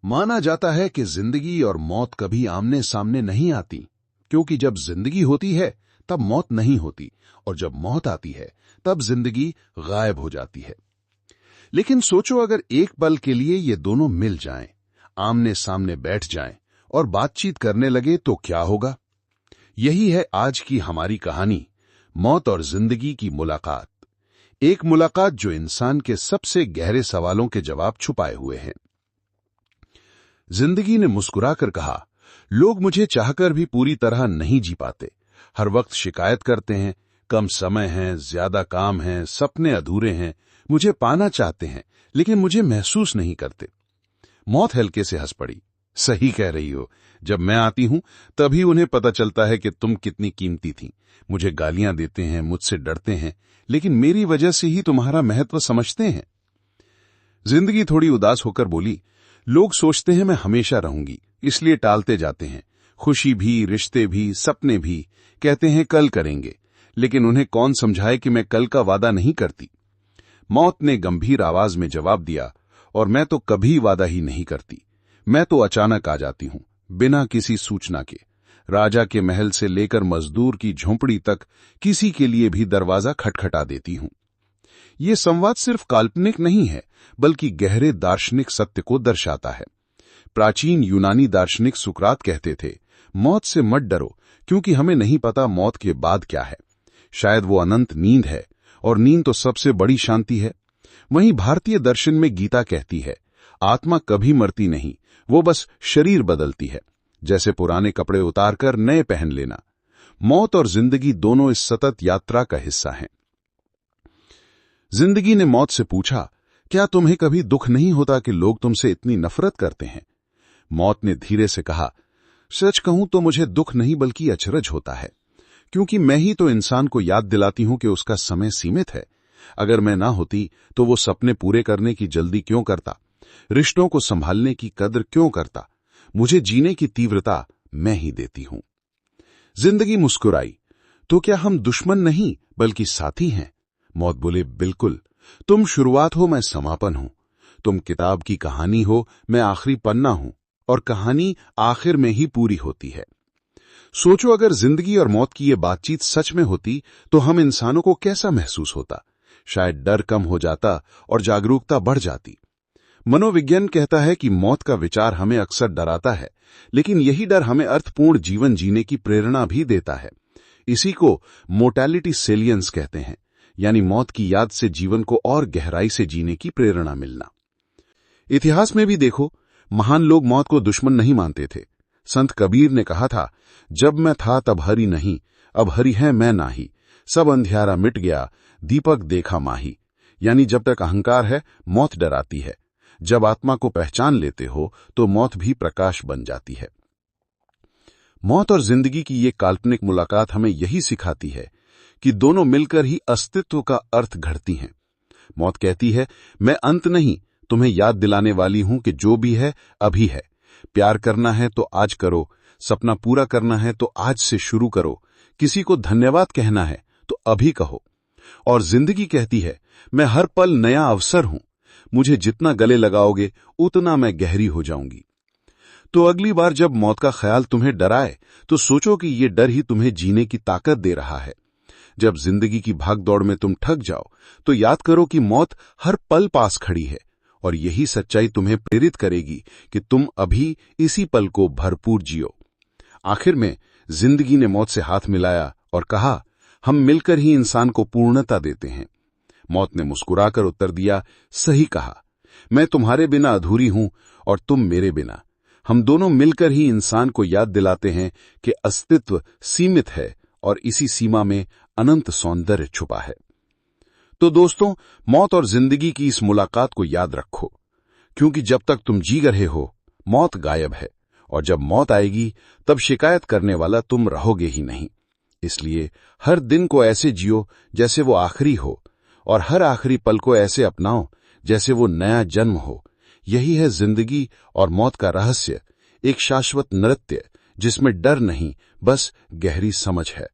माना जाता है कि जिंदगी और मौत कभी आमने सामने नहीं आती, क्योंकि जब जिंदगी होती है तब मौत नहीं होती, और जब मौत आती है तब जिंदगी गायब हो जाती है। लेकिन सोचो, अगर एक पल के लिए ये दोनों मिल जाएं, आमने सामने बैठ जाएं और बातचीत करने लगे तो क्या होगा? यही है आज की हमारी कहानी, मौत और जिंदगी की मुलाकात। एक मुलाकात जो इंसान के सबसे गहरे सवालों के जवाब छुपाए हुए हैं। जिंदगी ने मुस्कुराकर कहा, लोग मुझे चाहकर भी पूरी तरह नहीं जी पाते। हर वक्त शिकायत करते हैं, कम समय है, ज्यादा काम है, सपने अधूरे हैं, मुझे पाना चाहते हैं लेकिन मुझे महसूस नहीं करते। मौत हल्के से हंस पड़ी। सही कह रही हो, जब मैं आती हूं तभी उन्हें पता चलता है कि तुम कितनी कीमती थी। मुझे गालियां देते हैं, मुझसे डरते हैं, लेकिन मेरी वजह से ही तुम्हारा महत्व समझते हैं। जिंदगी थोड़ी उदास होकर बोली, लोग सोचते हैं मैं हमेशा रहूंगी, इसलिए टालते जाते हैं। खुशी भी, रिश्ते भी, सपने भी। कहते हैं कल करेंगे, लेकिन उन्हें कौन समझाए कि मैं कल का वादा नहीं करती। मौत ने गंभीर आवाज में जवाब दिया, और मैं तो कभी वादा ही नहीं करती। मैं तो अचानक आ जाती हूं, बिना किसी सूचना के। राजा के महल से लेकर मजदूर की झोंपड़ी तक किसी के लिए भी दरवाजा खटखटा देती हूं। ये संवाद सिर्फ काल्पनिक नहीं है, बल्कि गहरे दार्शनिक सत्य को दर्शाता है। प्राचीन यूनानी दार्शनिक सुकरात कहते थे, मौत से मत डरो, क्योंकि हमें नहीं पता मौत के बाद क्या है। शायद वो अनंत नींद है, और नींद तो सबसे बड़ी शांति है। वहीं भारतीय दर्शन में गीता कहती है, आत्मा कभी मरती नहीं, वो बस शरीर बदलती है, जैसे पुराने कपड़े उतारकर नए पहन लेना। मौत और जिंदगी दोनों इस सतत यात्रा का हिस्सा हैं। जिंदगी ने मौत से पूछा, क्या तुम्हें कभी दुख नहीं होता कि लोग तुमसे इतनी नफरत करते हैं? मौत ने धीरे से कहा, सच कहूं तो मुझे दुख नहीं बल्कि अचरज होता है, क्योंकि मैं ही तो इंसान को याद दिलाती हूं कि उसका समय सीमित है। अगर मैं ना होती तो वो सपने पूरे करने की जल्दी क्यों करता, रिश्तों को संभालने की कदर क्यों करता? मुझे जीने की तीव्रता मैं ही देती हूं। जिंदगी मुस्कुराई, तो क्या हम दुश्मन नहीं बल्कि साथी हैं? मौत बोले, बिल्कुल। तुम शुरुआत हो, मैं समापन हूं। तुम किताब की कहानी हो, मैं आखिरी पन्ना हूं, और कहानी आखिर में ही पूरी होती है। सोचो, अगर जिंदगी और मौत की ये बातचीत सच में होती तो हम इंसानों को कैसा महसूस होता? शायद डर कम हो जाता और जागरूकता बढ़ जाती। मनोविज्ञान कहता है कि मौत का विचार हमें अक्सर डराता है, लेकिन यही डर हमें अर्थपूर्ण जीवन जीने की प्रेरणा भी देता है। इसी को मोर्टेलिटी सेलियंस कहते हैं, यानी मौत की याद से जीवन को और गहराई से जीने की प्रेरणा मिलना। इतिहास में भी देखो, महान लोग मौत को दुश्मन नहीं मानते थे। संत कबीर ने कहा था, जब मैं था तब हरि नहीं, अब हरि है मैं नाही। सब अंधियारा मिट गया, दीपक देखा माही। यानी जब तक अहंकार है, मौत डराती है। जब आत्मा को पहचान लेते हो तो मौत भी प्रकाश बन जाती है। मौत और जिंदगी की ये काल्पनिक मुलाकात हमें यही सिखाती है कि दोनों मिलकर ही अस्तित्व का अर्थ घड़ती हैं। मौत कहती है, मैं अंत नहीं, तुम्हें याद दिलाने वाली हूं कि जो भी है अभी है। प्यार करना है तो आज करो, सपना पूरा करना है तो आज से शुरू करो, किसी को धन्यवाद कहना है तो अभी कहो। और जिंदगी कहती है, मैं हर पल नया अवसर हूं, मुझे जितना गले लगाओगे उतना मैं गहरी हो जाऊंगी। तो अगली बार जब मौत का ख्याल तुम्हें डराए तो सोचो कि ये डर ही तुम्हें जीने की ताकत दे रहा है। जब जिंदगी की भागदौड़ में तुम थक जाओ तो याद करो कि मौत हर पल पास खड़ी है, और यही सच्चाई तुम्हें प्रेरित करेगी कि तुम अभी इसी पल को भरपूर जियो। आखिर में जिंदगी ने मौत से हाथ मिलाया और कहा, हम मिलकर ही इंसान को पूर्णता देते हैं। मौत ने मुस्कुराकर उत्तर दिया, सही कहा, मैं तुम्हारे बिना अधूरी हूं और तुम मेरे बिना। हम दोनों मिलकर ही इंसान को याद दिलाते हैं कि अस्तित्व सीमित है और इसी सीमा में अनंत सौंदर्य छुपा है। तो दोस्तों, मौत और जिंदगी की इस मुलाकात को याद रखो, क्योंकि जब तक तुम जी रहे हो, मौत गायब है, और जब मौत आएगी तब शिकायत करने वाला तुम रहोगे ही नहीं। इसलिए हर दिन को ऐसे जियो जैसे वो आखिरी हो, और हर आखिरी पल को ऐसे अपनाओ जैसे वो नया जन्म हो। यही है जिंदगी और मौत का रहस्य, एक शाश्वत नृत्य जिसमें डर नहीं, बस गहरी समझ है।